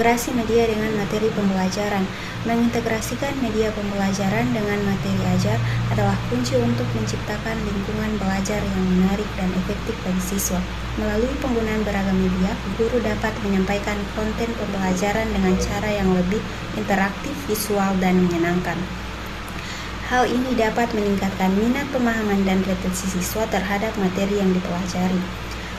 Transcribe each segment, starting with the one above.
Integrasi media dengan materi pembelajaran. Mengintegrasikan media pembelajaran dengan materi ajar adalah kunci untuk menciptakan lingkungan belajar yang menarik dan efektif bagi siswa. Melalui penggunaan beragam media, guru dapat menyampaikan konten pembelajaran dengan cara yang lebih interaktif, visual, dan menyenangkan. Hal ini dapat meningkatkan minat pemahaman dan retensi siswa terhadap materi yang dipelajari.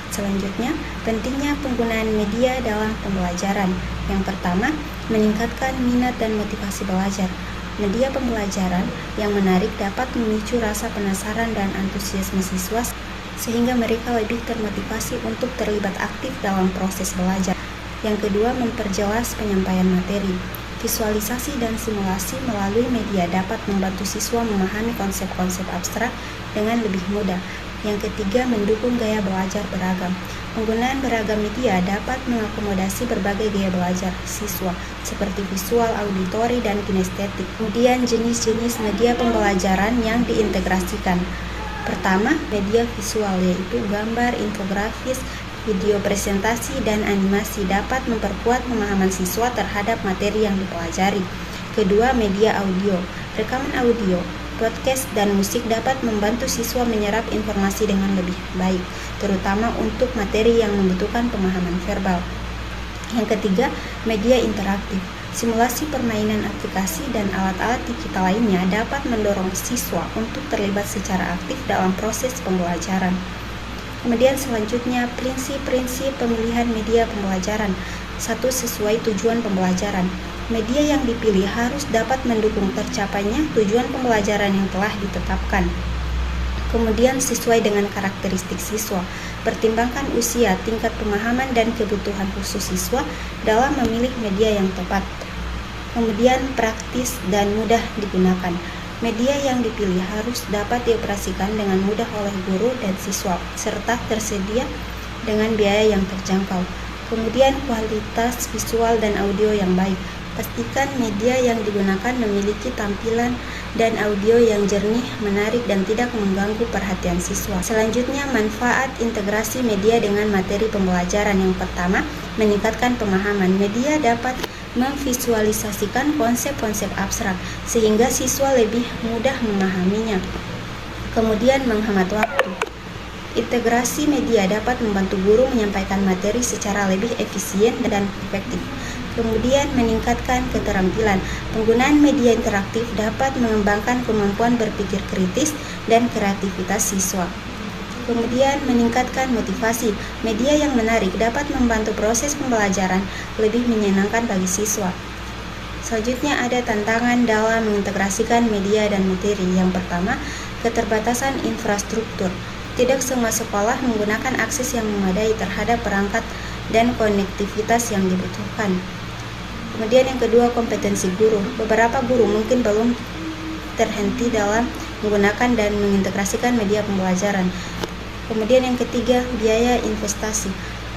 Selanjutnya, pentingnya penggunaan media dalam pembelajaran. Yang pertama, meningkatkan minat dan motivasi belajar. Media pembelajaran yang menarik dapat memicu rasa penasaran dan antusiasme siswa sehingga mereka lebih termotivasi untuk terlibat aktif dalam proses belajar. Yang kedua, memperjelas penyampaian materi. Visualisasi dan simulasi melalui media dapat membantu siswa memahami konsep-konsep abstrak dengan lebih mudah. Yang ketiga, mendukung gaya belajar beragam. Penggunaan beragam media dapat mengakomodasi berbagai gaya belajar siswa, seperti visual, auditori, dan kinestetik. Kemudian, jenis-jenis media pembelajaran yang diintegrasikan. Pertama, media visual, yaitu gambar, infografis, video presentasi, dan animasi dapat memperkuat pemahaman siswa terhadap materi yang dipelajari. Kedua, media audio. Rekaman audio, podcast, dan musik dapat membantu siswa menyerap informasi dengan lebih baik, terutama untuk materi yang membutuhkan pemahaman verbal. Yang ketiga, media interaktif. Simulasi permainan aplikasi dan alat-alat digital lainnya dapat mendorong siswa untuk terlibat secara aktif dalam proses pembelajaran. Kemudian selanjutnya, prinsip-prinsip pemilihan media pembelajaran. 1. Sesuai tujuan pembelajaran. Media yang dipilih harus dapat mendukung tercapainya tujuan pembelajaran yang telah ditetapkan. Kemudian sesuai dengan karakteristik siswa. Pertimbangkan usia, tingkat pemahaman, dan kebutuhan khusus siswa dalam memilih media yang tepat. Kemudian praktis dan mudah digunakan. Media yang dipilih harus dapat dioperasikan dengan mudah oleh guru dan siswa, serta tersedia dengan biaya yang terjangkau. Kemudian kualitas visual dan audio yang baik. Pastikan media yang digunakan memiliki tampilan dan audio yang jernih, menarik, dan tidak mengganggu perhatian siswa. Selanjutnya, manfaat integrasi media dengan materi pembelajaran. Yang pertama, meningkatkan pemahaman. Media dapat memvisualisasikan konsep-konsep abstrak sehingga siswa lebih mudah memahaminya. Kemudian, menghemat waktu. Integrasi media dapat membantu guru menyampaikan materi secara lebih efisien dan efektif. Kemudian, meningkatkan keterampilan. Penggunaan media interaktif dapat mengembangkan kemampuan berpikir kritis dan kreativitas siswa. Kemudian, meningkatkan motivasi. Media yang menarik dapat membantu proses pembelajaran lebih menyenangkan bagi siswa. Selanjutnya, ada tantangan dalam mengintegrasikan media dan materi. Yang pertama, keterbatasan infrastruktur. Tidak semua sekolah menggunakan akses yang memadai terhadap perangkat dan konektivitas yang dibutuhkan. Kemudian yang kedua, kompetensi guru. Beberapa guru mungkin belum terhenti dalam menggunakan dan mengintegrasikan media pembelajaran. Kemudian yang ketiga, biaya investasi.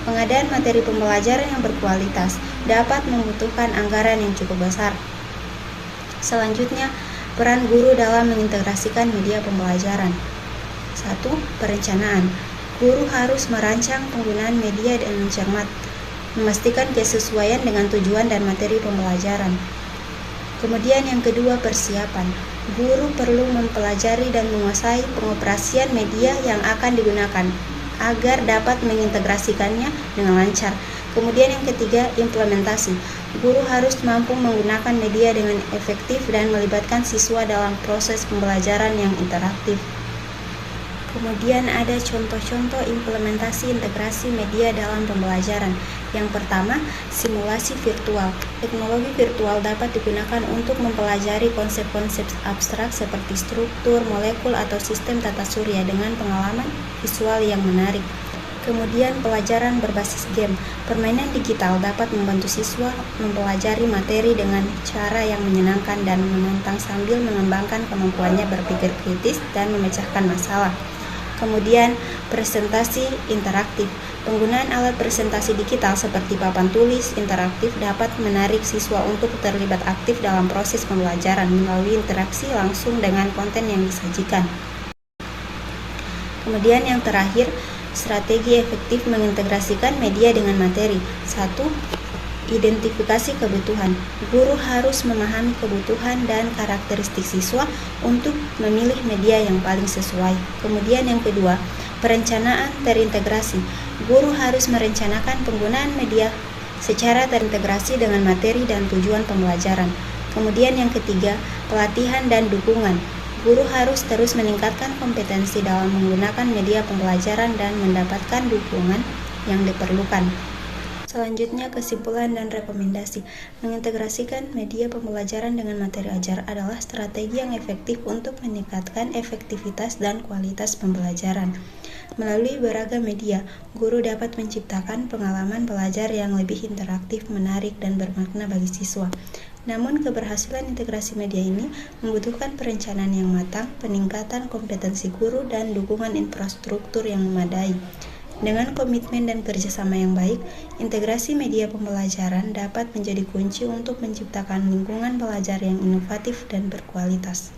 Pengadaan materi pembelajaran yang berkualitas dapat membutuhkan anggaran yang cukup besar. Selanjutnya, peran guru dalam mengintegrasikan media pembelajaran. 1. Perencanaan. Guru harus merancang penggunaan media dengan cermat, memastikan kesesuaian dengan tujuan dan materi pembelajaran. Kemudian yang kedua, persiapan. Guru perlu mempelajari dan menguasai pengoperasian media yang akan digunakan agar dapat mengintegrasikannya dengan lancar. Kemudian yang ketiga, implementasi. Guru harus mampu menggunakan media dengan efektif dan melibatkan siswa dalam proses pembelajaran yang interaktif. Kemudian ada contoh-contoh implementasi integrasi media dalam pembelajaran. Yang pertama, simulasi virtual. Teknologi virtual dapat digunakan untuk mempelajari konsep-konsep abstrak seperti struktur, molekul, atau sistem tata surya dengan pengalaman visual yang menarik. Kemudian pelajaran berbasis game. Permainan digital dapat membantu siswa mempelajari materi dengan cara yang menyenangkan dan menantang sambil mengembangkan kemampuannya berpikir kritis dan memecahkan masalah. Kemudian, presentasi interaktif. Penggunaan alat presentasi digital seperti papan tulis interaktif dapat menarik siswa untuk terlibat aktif dalam proses pembelajaran melalui interaksi langsung dengan konten yang disajikan. Kemudian yang terakhir, strategi efektif mengintegrasikan media dengan materi. 1. Identifikasi kebutuhan. Guru harus memahami kebutuhan dan karakteristik siswa untuk memilih media yang paling sesuai. Kemudian yang kedua, perencanaan terintegrasi. Guru harus merencanakan penggunaan media secara terintegrasi dengan materi dan tujuan pembelajaran. Kemudian yang ketiga, pelatihan dan dukungan. Guru harus terus meningkatkan kompetensi dalam menggunakan media pembelajaran dan mendapatkan dukungan yang diperlukan. Selanjutnya, kesimpulan dan rekomendasi. Mengintegrasikan media pembelajaran dengan materi ajar adalah strategi yang efektif untuk meningkatkan efektivitas dan kualitas pembelajaran. Melalui beragam media, guru dapat menciptakan pengalaman belajar yang lebih interaktif, menarik, dan bermakna bagi siswa. Namun, keberhasilan integrasi media ini membutuhkan perencanaan yang matang, peningkatan kompetensi guru, dan dukungan infrastruktur yang memadai. Dengan komitmen dan kerjasama yang baik, integrasi media pembelajaran dapat menjadi kunci untuk menciptakan lingkungan belajar yang inovatif dan berkualitas.